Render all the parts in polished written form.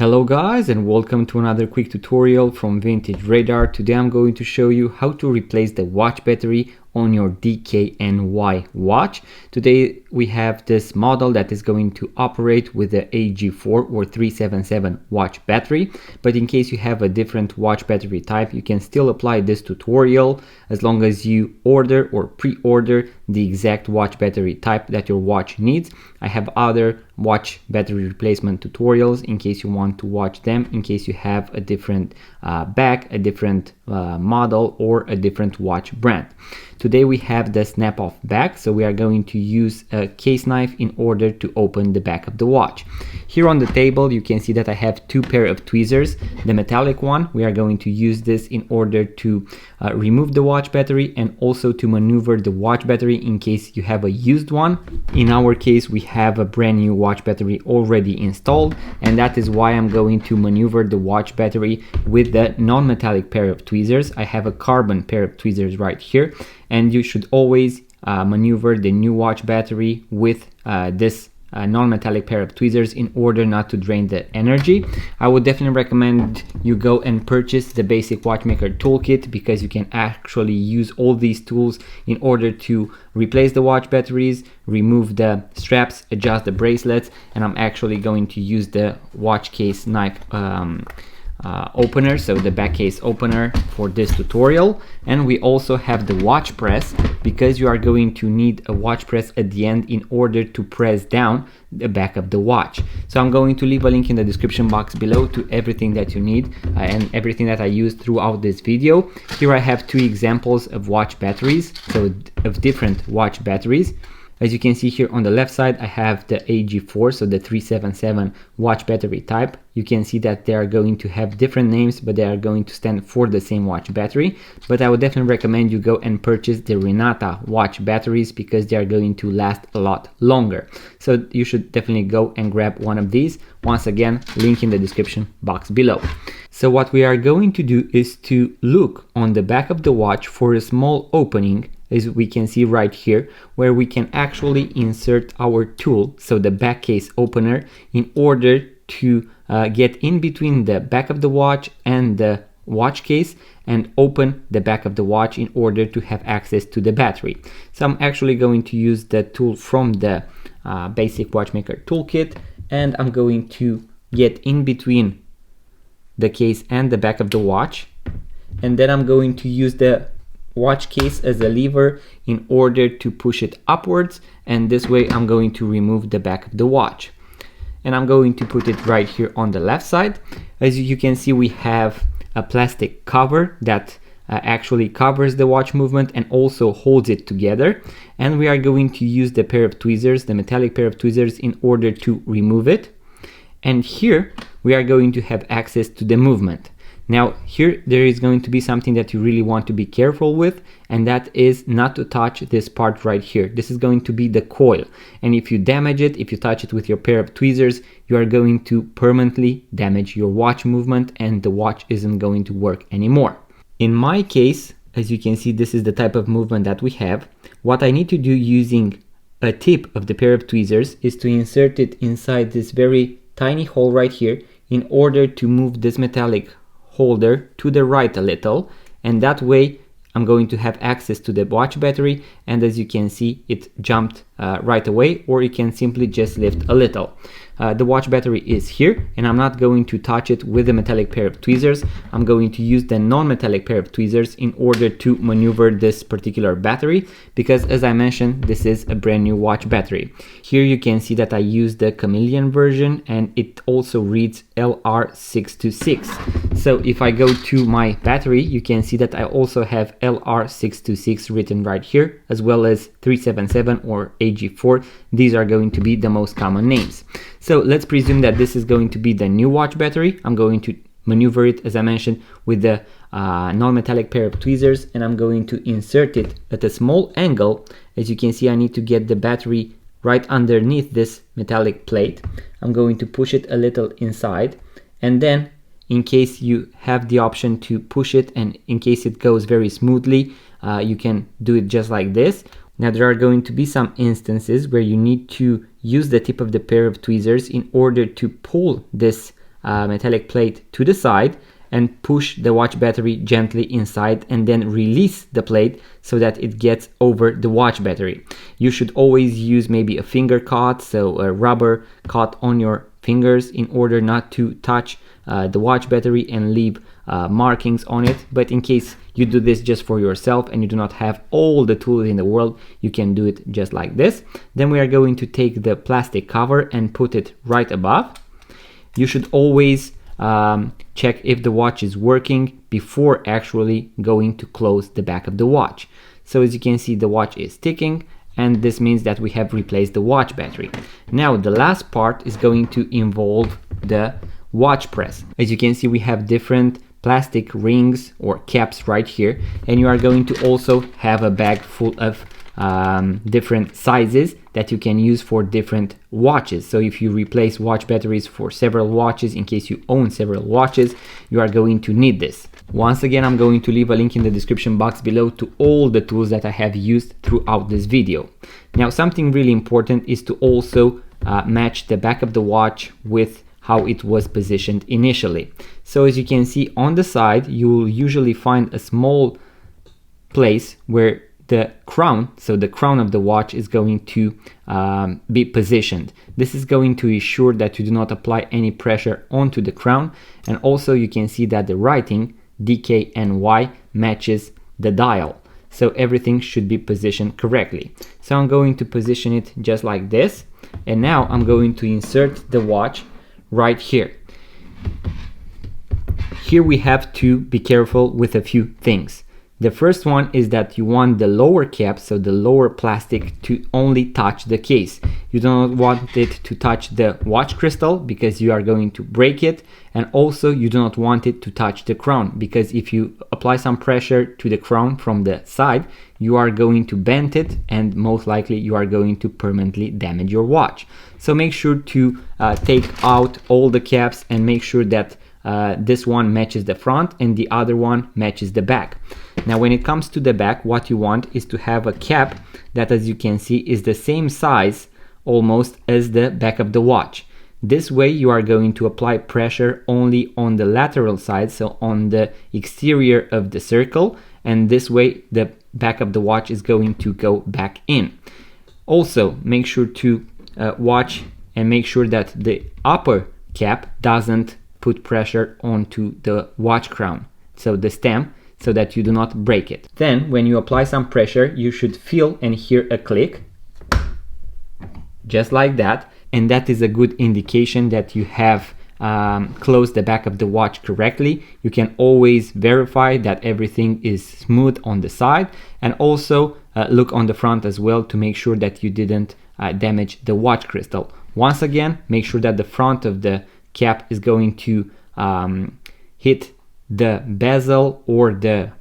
Hello guys, and welcome to another quick tutorial from Vintage Radar. Today I'm going to show you how to replace the watch battery on your DKNY watch. Today we have this model that is going to operate with the AG4 or 377 watch battery, but in case you have a different watch battery type, you can still apply this tutorial as long as you order or pre-order the exact watch battery type that your watch needs. I have other watch battery replacement tutorials in case you want to watch them, in case you have a different back, a different model, or a different watch brand. Today we have the snap off back, so we are going to use a case knife in order to open the back of the watch. Here on the table you can see that I have two pair of tweezers. The metallic one, we are going to use this in order to remove the watch battery and also to maneuver the watch battery in case you have a used one. In our case we have a brand new watch battery already installed, and that is why I'm going to maneuver the watch battery with the non-metallic pair of tweezers. I have a carbon pair of tweezers right here, and you should always maneuver the new watch battery with this non-metallic pair of tweezers in order not to drain the energy. I would definitely recommend you go and purchase the basic watchmaker toolkit, because you can actually use all these tools in order to replace the watch batteries, remove the straps, adjust the bracelets, and I'm actually going to use the watch case knife opener, so the back case opener, for this tutorial. And we also have the watch press, because you are going to need a watch press at the end in order to press down the back of the watch. So I'm going to leave a link in the description box below to everything that you need and everything that I used throughout this video. Here I have two examples of watch batteries, so of different watch batteries. As you can see here on the left side, I have the AG4, so the 377 watch battery type. You can see that they are going to have different names, but they are going to stand for the same watch battery. But I would definitely recommend you go and purchase the Renata watch batteries, because they are going to last a lot longer. So you should definitely go and grab one of these. Once again, link in the description box below. So what we are going to do is to look on the back of the watch for a small opening, as we can see right here, where we can actually insert our tool, so the back case opener, in order to get in between the back of the watch and the watch case and open the back of the watch in order to have access to the battery. So I'm actually going to use the tool from the basic watchmaker toolkit, and I'm going to get in between the case and the back of the watch, and then I'm going to use the watch case as a lever in order to push it upwards, and this way I'm going to remove the back of the watch. And I'm going to put it right here on the left side. As you can see, we have a plastic cover that actually covers the watch movement and also holds it together, and we are going to use the pair of tweezers, the metallic pair of tweezers, in order to remove it. And here we are going to have access to the movement. Now here there is going to be something that you really want to be careful with, and that is not to touch this part right here. This is going to be the coil, and if you damage it, if you touch it with your pair of tweezers, you are going to permanently damage your watch movement, and the watch isn't going to work anymore. In my case, as you can see, this is the type of movement that we have. What I need to do using a tip of the pair of tweezers is to insert it inside this very tiny hole right here in order to move this metallic holder to the right a little, and that way I'm going to have access to the watch battery. And as you can see, it jumped right away, or you can simply just lift a little. The watch battery is here, and I'm not going to touch it with the metallic pair of tweezers. I'm going to use the non-metallic pair of tweezers in order to maneuver this particular battery, because as I mentioned, this is a brand new watch battery. Here you can see that I use the chameleon version, and it also reads LR626. So if I go to my battery, you can see that I also have LR626 written right here, as well as 377 or AG4. These are going to be the most common names. So let's presume that this is going to be the new watch battery. I'm going to maneuver it, as I mentioned, with the non-metallic pair of tweezers, and I'm going to insert it at a small angle. As you can see, I need to get the battery right underneath this metallic plate. I'm going to push it a little inside, and then in case you have the option to push it, and in case it goes very smoothly, you can do it just like this. Now there are going to be some instances where you need to use the tip of the pair of tweezers in order to pull this metallic plate to the side and push the watch battery gently inside, and then release the plate so that it gets over the watch battery. You should always use maybe a finger cut, so a rubber cut on your fingers, in order not to touch the watch battery and leave markings on it. But in case you do this just for yourself and you do not have all the tools in the world, you can do it just like this. Then we are going to take the plastic cover and put it right above. You should always check if the watch is working before actually going to close the back of the watch. So as you can see, the watch is ticking, and this means that we have replaced the watch battery. Now the last part is going to involve the watch press. As you can see, we have different plastic rings or caps right here, and you are going to also have a bag full of different sizes that you can use for different watches. So if you replace watch batteries for several watches, in case you own several watches, you are going to need this. Once again, I'm going to leave a link in the description box below to all the tools that I have used throughout this video. Now, something really important is to also match the back of the watch with how it was positioned initially. So as you can see on the side, you will usually find a small place where the crown, so the crown of the watch, is going to be positioned. This is going to ensure that you do not apply any pressure onto the crown, and also you can see that the writing DKNY matches the dial, so everything should be positioned correctly. So I'm going to position it just like this, and now I'm going to insert the watch right here. Here we have to be careful with a few things. The first one is that you want the lower cap, so the lower plastic, to only touch the case. You do not want it to touch the watch crystal because you are going to break it, and also you do not want it to touch the crown, because if you apply some pressure to the crown from the side, you are going to bend it, and most likely you are going to permanently damage your watch. So make sure to take out all the caps and make sure that this one matches the front and the other one matches the back. Now when it comes to the back, what you want is to have a cap that, as you can see, is the same size almost as the back of the watch. This way you are going to apply pressure only on the lateral side, so on the exterior of the circle, and this way the back of the watch is going to go back in. Also make sure to watch and make sure that the upper cap doesn't put pressure onto the watch crown, so the stem, so that you do not break it. Then when you apply some pressure, you should feel and hear a click, just like that, and that is a good indication that you have closed the back of the watch correctly. You can always verify that everything is smooth on the side, and also look on the front as well to make sure that you didn't damage the watch crystal. Once again, make sure that the front of the cap is going to hit the bezel or the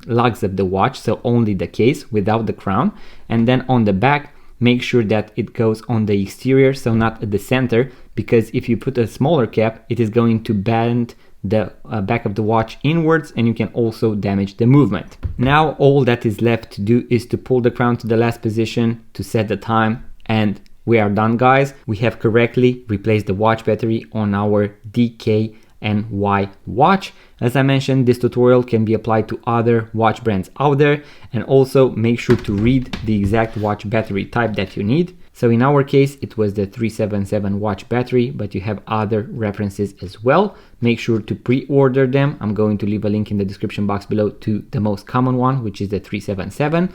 lugs of the watch, so only the case without the crown. And then on the back, make sure that it goes on the exterior, so not at the center, because if you put a smaller cap, it is going to bend the back of the watch inwards, and you can also damage the movement. Now all that is left to do is to pull the crown to the last position to set the time, and we are done, guys. We have correctly replaced the watch battery on our DKNY watch. As I mentioned, this tutorial can be applied to other watch brands out there, and also make sure to read the exact watch battery type that you need. So in our case, it was the 377 watch battery, but you have other references as well. Make sure to pre-order them. I'm going to leave a link in the description box below to the most common one, which is the 377.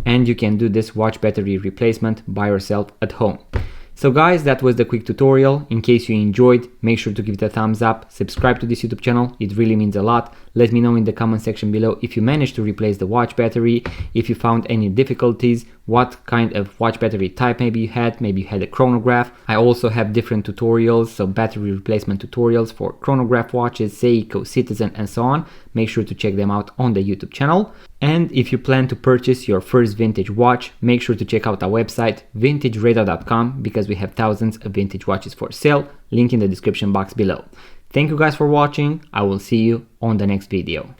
And you can do this watch battery replacement by yourself at home. So guys, that was the quick tutorial. In case you enjoyed, make sure to give it a thumbs up, subscribe to this YouTube channel, it really means a lot. Let me know in the comment section below if you managed to replace the watch battery, if you found any difficulties, what kind of watch battery type maybe you had a chronograph. I also have different tutorials, so battery replacement tutorials for chronograph watches, Seiko, Citizen, and so on. Make sure to check them out on the YouTube channel. And if you plan to purchase your first vintage watch, make sure to check out our website vintageradar.com, because we have thousands of vintage watches for sale, link in the description box below. Thank you guys for watching. I will see you on the next video.